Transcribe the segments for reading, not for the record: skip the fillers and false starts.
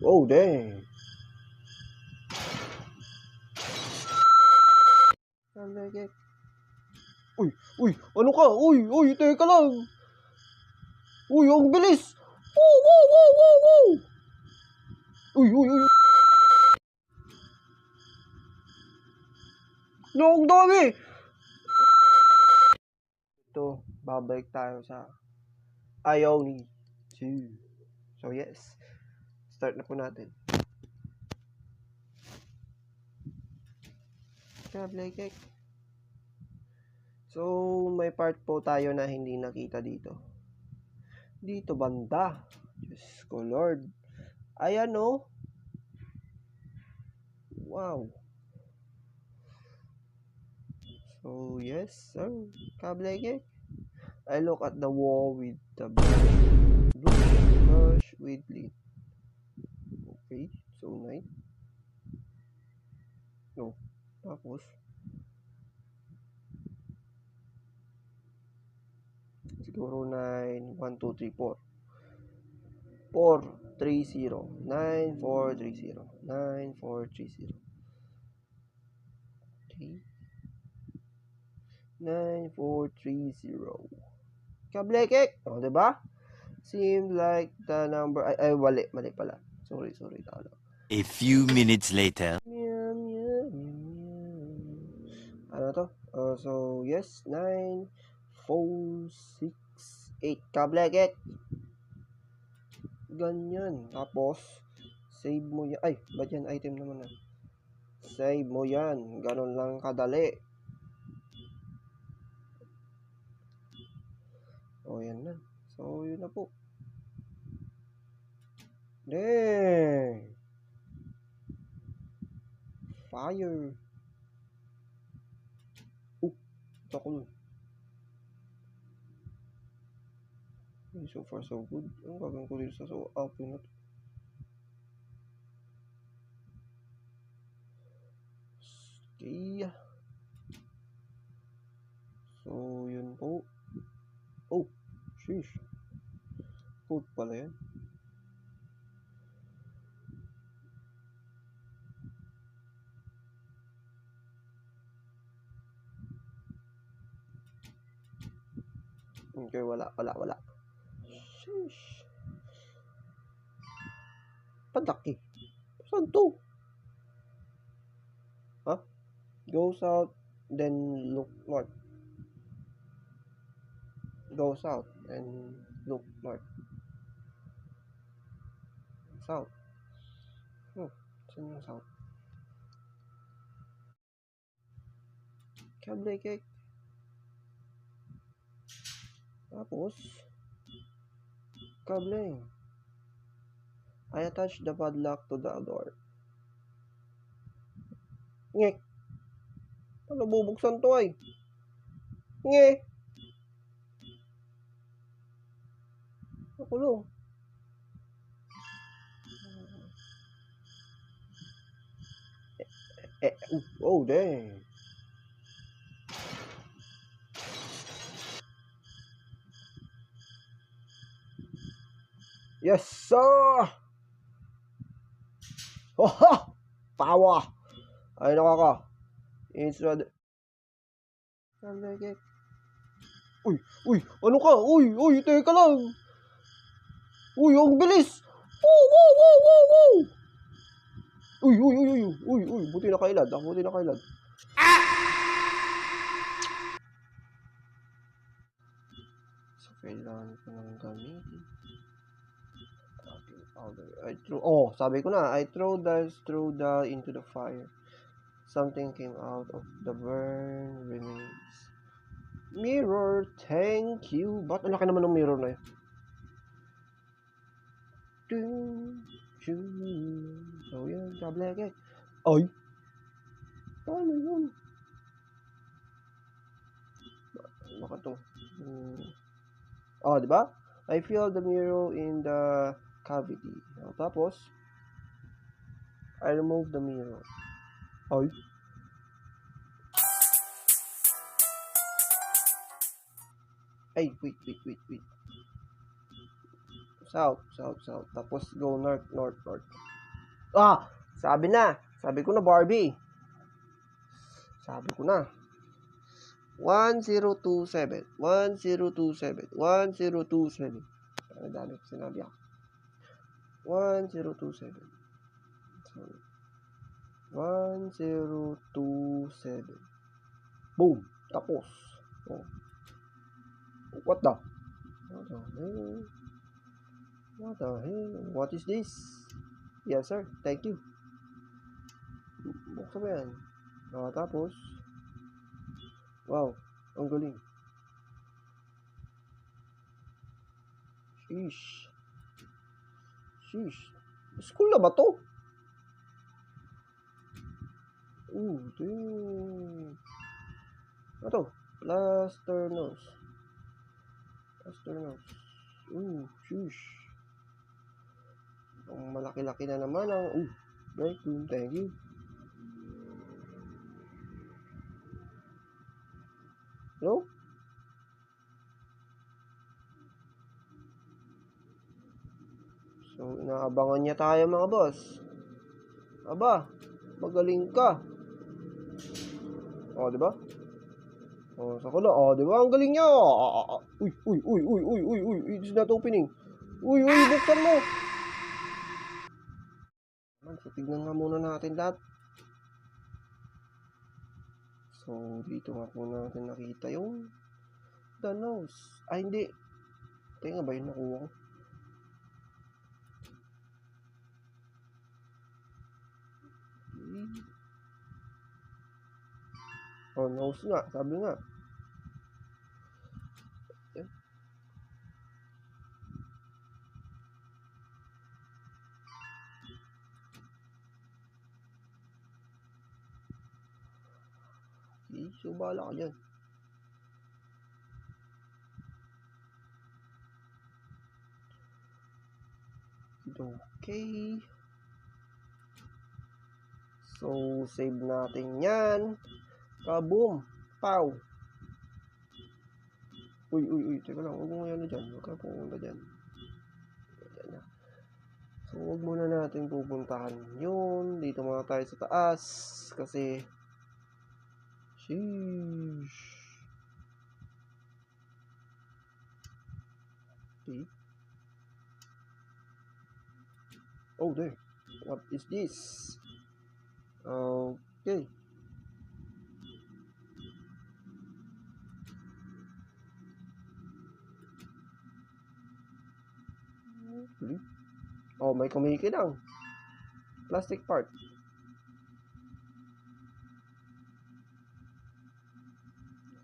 Oh, dang. Uy, ano ka? Uy, teka lang. Uy, ang bilis. Wow. Uy. No, ang dami. Ito, babalik tayo sa Ioni 2. So, yes. Start na po natin. Kablekek. So, may part po tayo na hindi nakita dito. Dito banda. Diyos ko, Lord. Ayan, oh. Wow. So, yes, sir. Kablekek. I look at the wall with the blue brush with lead. Okay, so 9. No, tapos siguro 9, 1, 2, 3, 4. 430 9430 9430 okay 9430 Kablekek, oh, diba? Seems like the number ay mali pala. Sorry talo. A few minutes later. Meow. Ano to? So yes, 9 4 6 8 Kablekek. Ganyan. Tapos save mo yan. Ay, ba't yan item naman na? Save mo yan. Ganon lang kadali. O, yan na. So, yun na po. Dang! Fire! Oh, ito ko nun. So far, so good. Ang gagawin ko dito sa outfit na to? Okay. So, yun po. Oh, sheesh. Code pala yan. Okay, wala. Sheesh. Padaki. Saan to? Huh? Go south, then look north. Go south and look north. South. Saan yung south? Kablekek. Tapos, kable. I attach the padlock to the door. Ngek. Paano bubuksan to ay? Nge. Nakulong. Oh, dang. Yes, sir! Oh, Power! Ay, nakaka. Instead. Uy, ano ka? Uy, teka lang. Uy, ang bilis. Wow. Uy, buti na kailad. Buti na kailad. So, kailangan ko ng gamitin. Sabi ko na, I throw the straw into the fire. Something came out of the burn remains. Mirror, thank you. Ba't ang laki naman ng mirror na yun? So yan, kablekek. Ay! Paano yun? Baka to. Diba? I feel the mirror in the cavity. Tapos, I remove the mirror. Ay! Ay, wait. South. Tapos go north. Ah! Sabi ko na, Barbie. Sabi ko na. 1027. Ano dami sinabi ako. 1027. So, 1027. Boom! Tapos. Oh. What the hell? What is this? Yes, sir. Thank you. Buksan mo yan. Tapos. Wow. Ang galing. Sheesh. School na ba to? Damn. Ano to? Plaster nose. Sheesh. Ang malaki-laki na naman ang... break room. Thank you. No? So, inaabangan niya tayo mga boss. Aba, magaling ka. Oh, di ba? Oh, sa kulo. Oh, di ba? Ang galing niya. Uy. It's not opening. Uy, buksan mo. So, tignan nga muna natin lahat. So, dito nga po natin nakita yung the nose. Ay, hindi. Tingnan ba yun nakuha ko? Oh, nose nga. Sabi nga. So, bahala ka dyan. Okay. So, save natin yan. Kaboom. Pow. Uy. Teka lang. Huwag mo yan na dyan. Huwag ka pumunta dyan. Ayan na. So, huwag muna natin pupuntahan yun. Dito muna tayo sa taas. Kasi, sheesh. Okay. Oh, there. What is this? Okay. Oh, may kumikinang. Plastic part.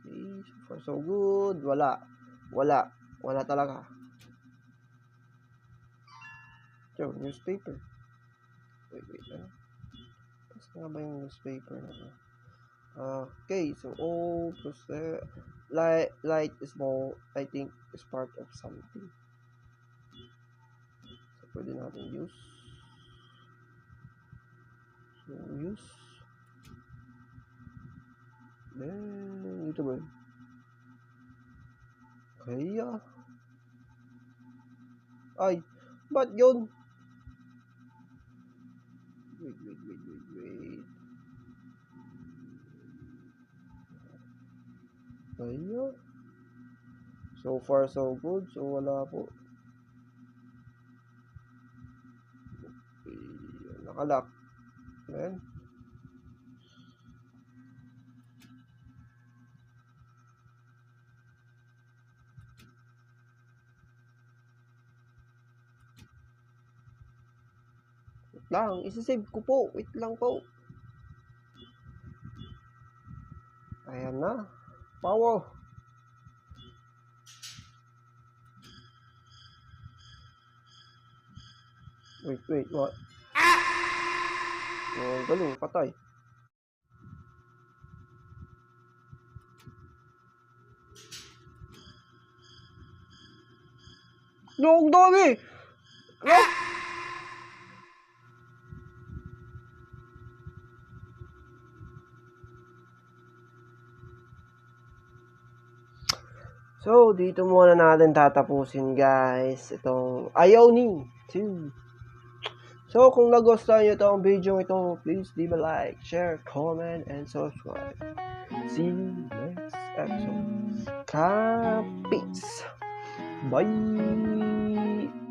Okay, so far so good. Wala talaga. So, newspaper. Wait. Ano? Tapos nga ba yung newspaper na to? Okay, so plus light small, I think is part of something. So, pwede natin use. So, use. Then, dito ba yun? Kaya. Ay, ba't yun? Wait. Kaya. So far, so good. So, wala po. Okay, nakalock. Ayan. Wait lang, isa-save ko po. Wait lang po. Ayan na. Power. Wait, what? Oh, galing, patay. No, ang dami! No! So, dito muna natin tatapusin, guys, itong Ioni 2. So, kung nagustuhan nyo itong video ito, please leave a like, share, comment, and subscribe. See you next episode. Peace. Bye.